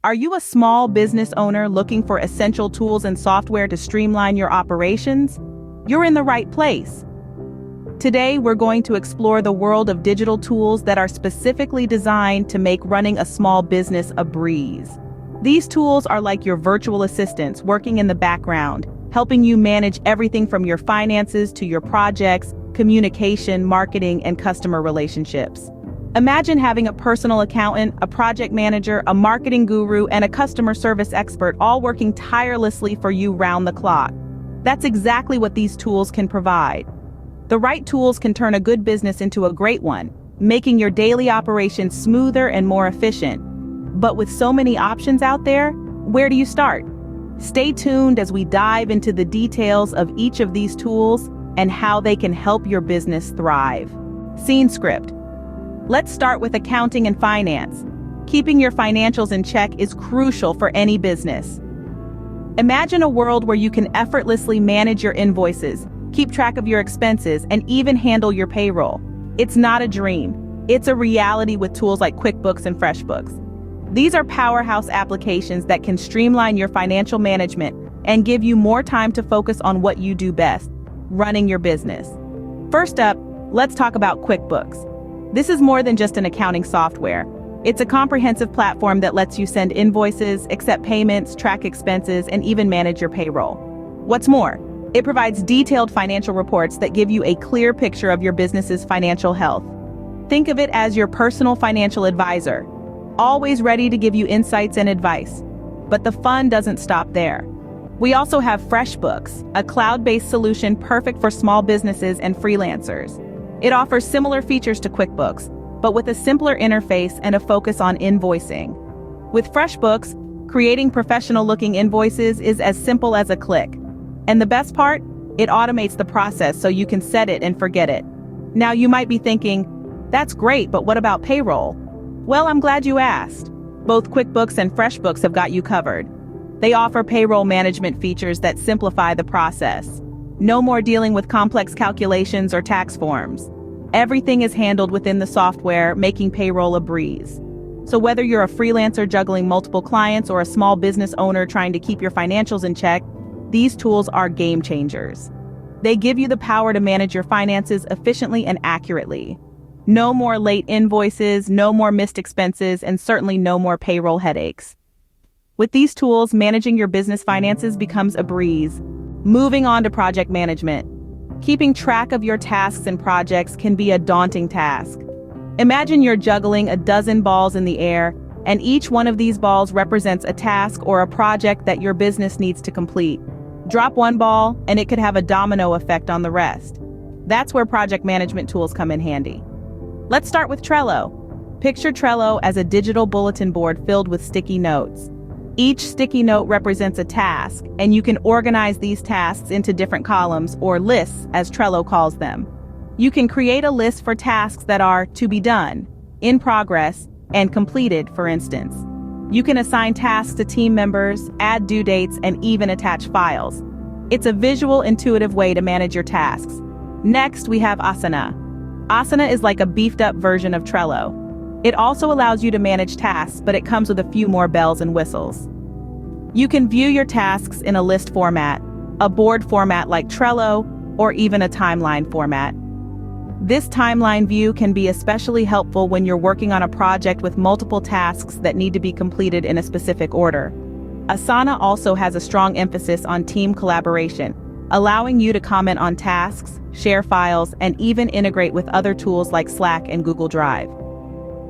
Are you a small business owner looking for essential tools and software to streamline your operations? You're in the right place. Today, we're going to explore the world of digital tools that are specifically designed to make running a small business a breeze. These tools are like your virtual assistants working in the background, helping you manage everything from your finances to your projects, communication, marketing, and customer relationships. Imagine having a personal accountant, a project manager, a marketing guru, and a customer service expert all working tirelessly for you round the clock. That's exactly what these tools can provide. The right tools can turn a good business into a great one, making your daily operations smoother and more efficient. But with so many options out there, where do you start? Stay tuned as we dive into the details of each of these tools and how they can help your business thrive. Scene script. Let's start with accounting and finance. Keeping your financials in check is crucial for any business. Imagine a world where you can effortlessly manage your invoices, keep track of your expenses, and even handle your payroll. It's not a dream. It's a reality with tools like QuickBooks and FreshBooks. These are powerhouse applications that can streamline your financial management and give you more time to focus on what you do best, running your business. First up, let's talk about QuickBooks. This is more than just an accounting software. It's a comprehensive platform that lets you send invoices, accept payments, track expenses, and even manage your payroll. What's more, it provides detailed financial reports that give you a clear picture of your business's financial health. Think of it as your personal financial advisor, always ready to give you insights and advice. But the fun doesn't stop there. We also have FreshBooks, a cloud-based solution perfect for small businesses and freelancers. It offers similar features to QuickBooks, but with a simpler interface and a focus on invoicing. With FreshBooks, creating professional-looking invoices is as simple as a click. And the best part? It automates the process so you can set it and forget it. Now you might be thinking, that's great, but what about payroll? Well, I'm glad you asked. Both QuickBooks and FreshBooks have got you covered. They offer payroll management features that simplify the process. No more dealing with complex calculations or tax forms. Everything is handled within the software, making payroll a breeze. So whether you're a freelancer juggling multiple clients or a small business owner trying to keep your financials in check, these tools are game changers. They give you the power to manage your finances efficiently and accurately. No more late invoices, no more missed expenses, and certainly no more payroll headaches. With these tools, managing your business finances becomes a breeze. Moving on to project management. Keeping track of your tasks and projects can be a daunting task. Imagine you're juggling a dozen balls in the air, and each one of these balls represents a task or a project that your business needs to complete. Drop one ball, and it could have a domino effect on the rest. That's where project management tools come in handy. Let's start with Trello. Picture Trello as a digital bulletin board filled with sticky notes. Each sticky note represents a task, and you can organize these tasks into different columns, or lists, as Trello calls them. You can create a list for tasks that are to be done, in progress, and completed, for instance. You can assign tasks to team members, add due dates, and even attach files. It's a visual, intuitive way to manage your tasks. Next, we have Asana. Asana is like a beefed-up version of Trello. It also allows you to manage tasks, but it comes with a few more bells and whistles. You can view your tasks in a list format, a board format like Trello, or even a timeline format. This timeline view can be especially helpful when you're working on a project with multiple tasks that need to be completed in a specific order. Asana also has a strong emphasis on team collaboration, allowing you to comment on tasks, share files, and even integrate with other tools like Slack and Google Drive.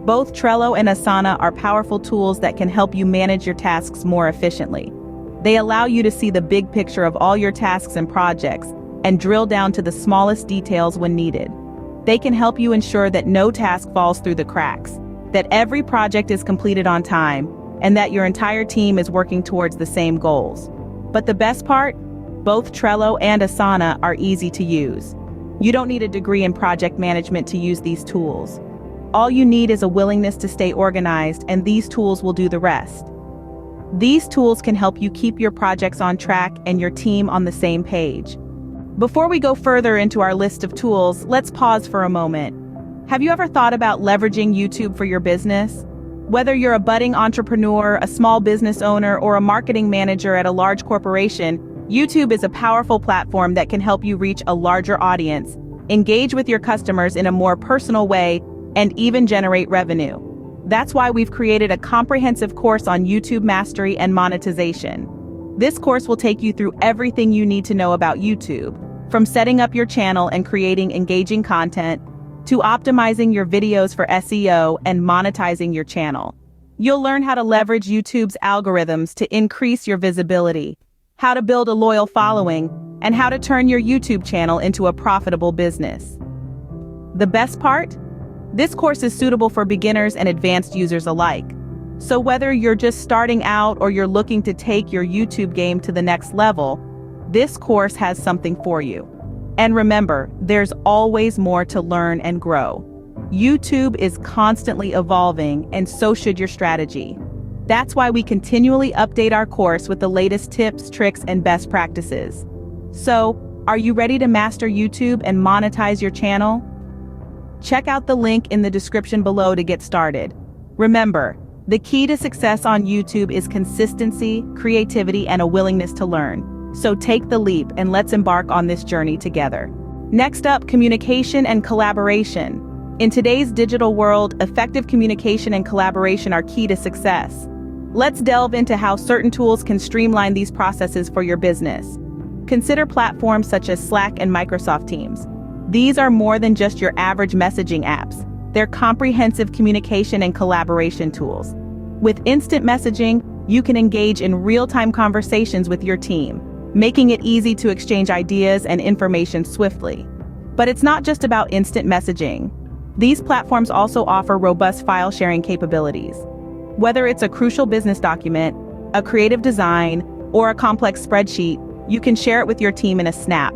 Both Trello and Asana are powerful tools that can help you manage your tasks more efficiently. They allow you to see the big picture of all your tasks and projects and drill down to the smallest details when needed. They can help you ensure that no task falls through the cracks, that every project is completed on time, and that your entire team is working towards the same goals. But the best part? Both Trello and Asana are easy to use. You don't need a degree in project management to use these tools. All you need is a willingness to stay organized, and these tools will do the rest. These tools can help you keep your projects on track and your team on the same page. Before we go further into our list of tools, let's pause for a moment. Have you ever thought about leveraging YouTube for your business? Whether you're a budding entrepreneur, a small business owner, or a marketing manager at a large corporation, YouTube is a powerful platform that can help you reach a larger audience, engage with your customers in a more personal way, and even generate revenue. That's why we've created a comprehensive course on YouTube mastery and monetization. This course will take you through everything you need to know about YouTube, from setting up your channel and creating engaging content, to optimizing your videos for SEO and monetizing your channel. You'll learn how to leverage YouTube's algorithms to increase your visibility, how to build a loyal following, and how to turn your YouTube channel into a profitable business. The best part? This course is suitable for beginners and advanced users alike. So whether you're just starting out or you're looking to take your YouTube game to the next level, this course has something for you. And remember, there's always more to learn and grow. YouTube is constantly evolving, and so should your strategy. That's why we continually update our course with the latest tips, tricks, and best practices. So, are you ready to master YouTube and monetize your channel? Check out the link in the description below to get started. Remember, the key to success on YouTube is consistency, creativity, and a willingness to learn. So take the leap and let's embark on this journey together. Next up, communication and collaboration. In today's digital world, effective communication and collaboration are key to success. Let's delve into how certain tools can streamline these processes for your business. Consider platforms such as Slack and Microsoft Teams. These are more than just your average messaging apps. They're comprehensive communication and collaboration tools. With instant messaging, you can engage in real-time conversations with your team, making it easy to exchange ideas and information swiftly. But it's not just about instant messaging. These platforms also offer robust file sharing capabilities. Whether it's a crucial business document, a creative design, or a complex spreadsheet, you can share it with your team in a snap.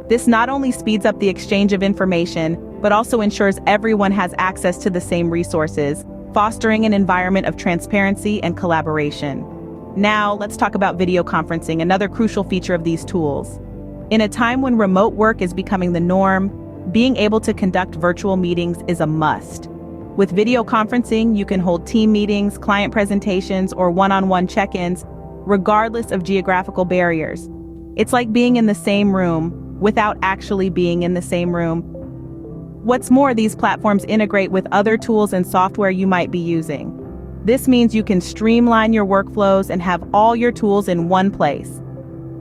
This not only speeds up the exchange of information, but also ensures everyone has access to the same resources, fostering an environment of transparency and collaboration. Now, let's talk about video conferencing, another crucial feature of these tools. In a time when remote work is becoming the norm, being able to conduct virtual meetings is a must. With video conferencing, you can hold team meetings, client presentations, or one-on-one check-ins, regardless of geographical barriers. It's like being in the same room without actually being in the same room. What's more, these platforms integrate with other tools and software you might be using. This means you can streamline your workflows and have all your tools in one place.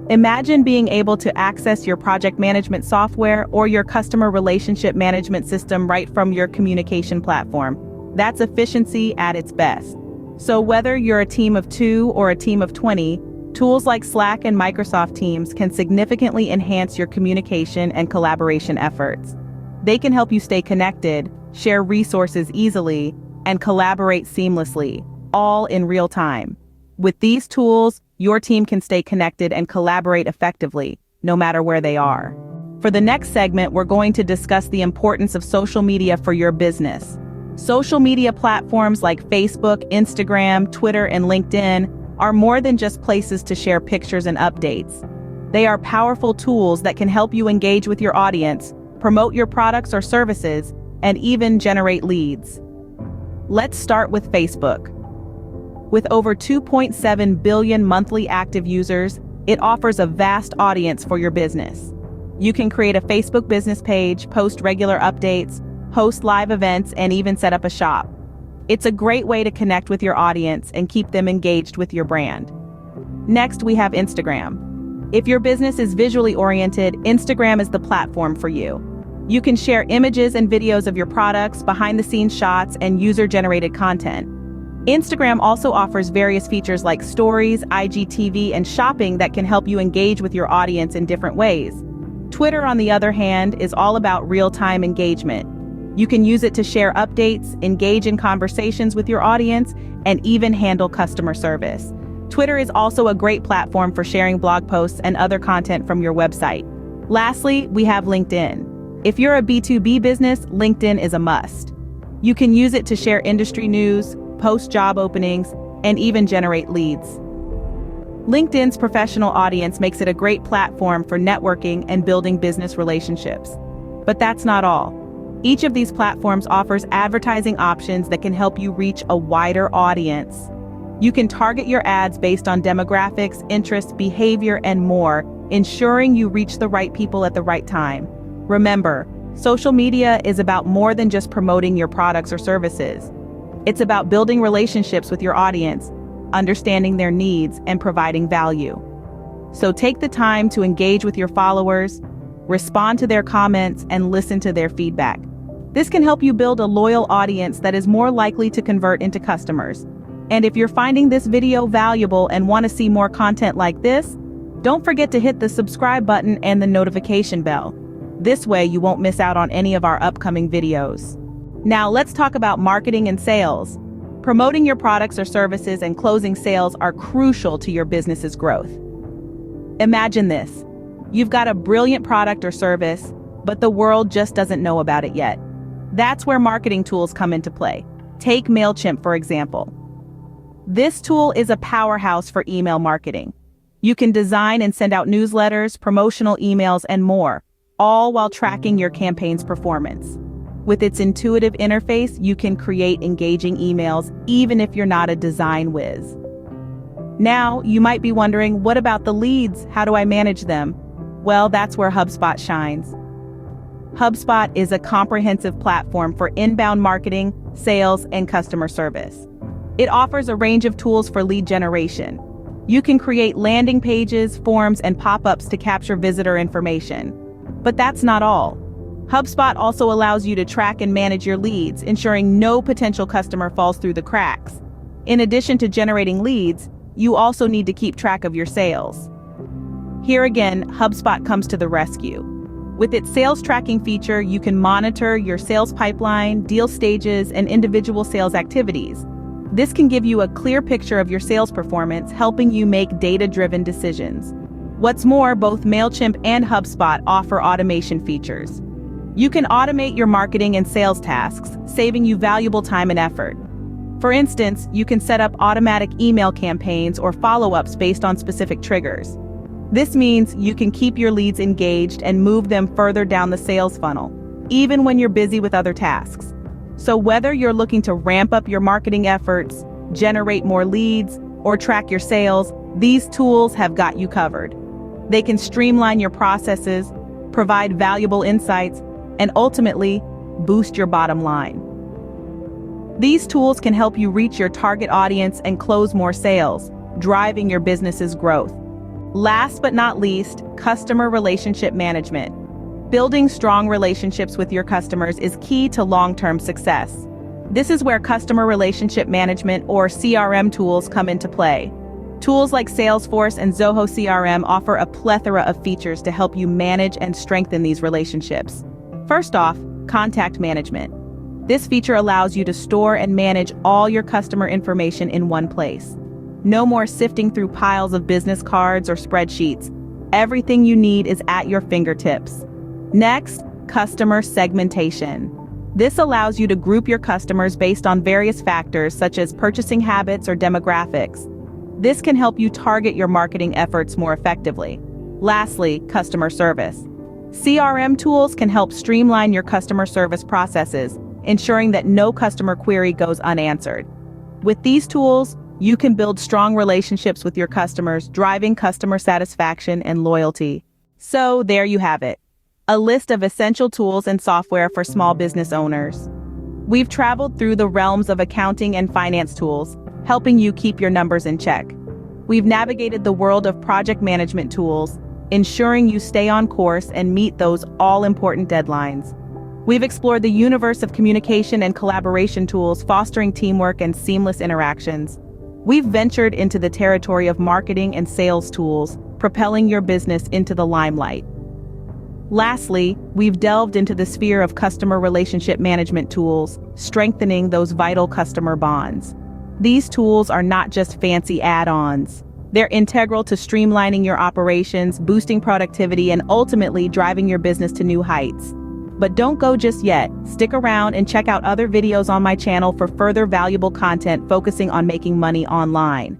Imagine being able to access your project management software or your customer relationship management system right from your communication platform. That's efficiency at its best. So whether you're a team of 2 or a team of 20, tools like Slack and Microsoft Teams can significantly enhance your communication and collaboration efforts. They can help you stay connected, share resources easily, and collaborate seamlessly, all in real time. With these tools, your team can stay connected and collaborate effectively, no matter where they are. For the next segment, we're going to discuss the importance of social media for your business. Social media platforms like Facebook, Instagram, Twitter, and LinkedIn are more than just places to share pictures and updates. They are powerful tools that can help you engage with your audience, promote your products or services, and even generate leads. Let's start with Facebook. With over 2.7 billion monthly active users, it offers a vast audience for your business. You can create a Facebook business page, post regular updates, host live events, and even set up a shop. It's a great way to connect with your audience and keep them engaged with your brand. Next, we have Instagram. If your business is visually oriented, Instagram is the platform for you. You can share images and videos of your products, behind-the-scenes shots, and user-generated content. Instagram also offers various features like stories, IGTV, and shopping that can help you engage with your audience in different ways. Twitter, on the other hand, is all about real-time engagement. You can use it to share updates, engage in conversations with your audience, and even handle customer service. Twitter is also a great platform for sharing blog posts and other content from your website. Lastly, we have LinkedIn. If you're a B2B business, LinkedIn is a must. You can use it to share industry news, post job openings, and even generate leads. LinkedIn's professional audience makes it a great platform for networking and building business relationships. But that's not all. Each of these platforms offers advertising options that can help you reach a wider audience. You can target your ads based on demographics, interests, behavior, and more, ensuring you reach the right people at the right time. Remember, social media is about more than just promoting your products or services. It's about building relationships with your audience, understanding their needs, and providing value. So take the time to engage with your followers, respond to their comments, and listen to their feedback. This can help you build a loyal audience that is more likely to convert into customers. And if you're finding this video valuable and want to see more content like this, don't forget to hit the subscribe button and the notification bell. This way you won't miss out on any of our upcoming videos. Now let's talk about marketing and sales. Promoting your products or services and closing sales are crucial to your business's growth. Imagine this. You've got a brilliant product or service, but the world just doesn't know about it yet. That's where marketing tools come into play. Take MailChimp, for example. This tool is a powerhouse for email marketing. You can design and send out newsletters, promotional emails, and more, all while tracking your campaign's performance. With its intuitive interface, you can create engaging emails even if you're not a design whiz. Now, you might be wondering, what about the leads? How do I manage them? Well, that's where HubSpot shines. HubSpot is a comprehensive platform for inbound marketing, sales, and customer service. It offers a range of tools for lead generation. You can create landing pages, forms, and pop-ups to capture visitor information. But that's not all. HubSpot also allows you to track and manage your leads, ensuring no potential customer falls through the cracks. In addition to generating leads, you also need to keep track of your sales. Here again, HubSpot comes to the rescue. With its sales tracking feature, you can monitor your sales pipeline, deal stages, and individual sales activities. This can give you a clear picture of your sales performance, helping you make data-driven decisions. What's more, both MailChimp and HubSpot offer automation features. You can automate your marketing and sales tasks, saving you valuable time and effort. For instance, you can set up automatic email campaigns or follow-ups based on specific triggers. This means you can keep your leads engaged and move them further down the sales funnel, even when you're busy with other tasks. So whether you're looking to ramp up your marketing efforts, generate more leads, or track your sales, these tools have got you covered. They can streamline your processes, provide valuable insights, and ultimately boost your bottom line. These tools can help you reach your target audience and close more sales, driving your business's growth. Last but not least, customer relationship management. Building strong relationships with your customers is key to long-term success. This is where customer relationship management, or CRM tools, come into play. Tools like Salesforce and Zoho CRM offer a plethora of features to help you manage and strengthen these relationships. First off, contact management. This feature allows you to store and manage all your customer information in one place. No more sifting through piles of business cards or spreadsheets. Everything you need is at your fingertips. Next, customer segmentation. This allows you to group your customers based on various factors such as purchasing habits or demographics. This can help you target your marketing efforts more effectively. Lastly, customer service. CRM tools can help streamline your customer service processes, ensuring that no customer query goes unanswered. With these tools, you can build strong relationships with your customers, driving customer satisfaction and loyalty. So there you have it, a list of essential tools and software for small business owners. We've traveled through the realms of accounting and finance tools, helping you keep your numbers in check. We've navigated the world of project management tools, ensuring you stay on course and meet those all-important deadlines. We've explored the universe of communication and collaboration tools, fostering teamwork and seamless interactions. We've ventured into the territory of marketing and sales tools, propelling your business into the limelight. Lastly, we've delved into the sphere of customer relationship management tools, strengthening those vital customer bonds. These tools are not just fancy add-ons. They're integral to streamlining your operations, boosting productivity, and ultimately driving your business to new heights. But don't go just yet. Stick around and check out other videos on my channel for further valuable content focusing on making money online.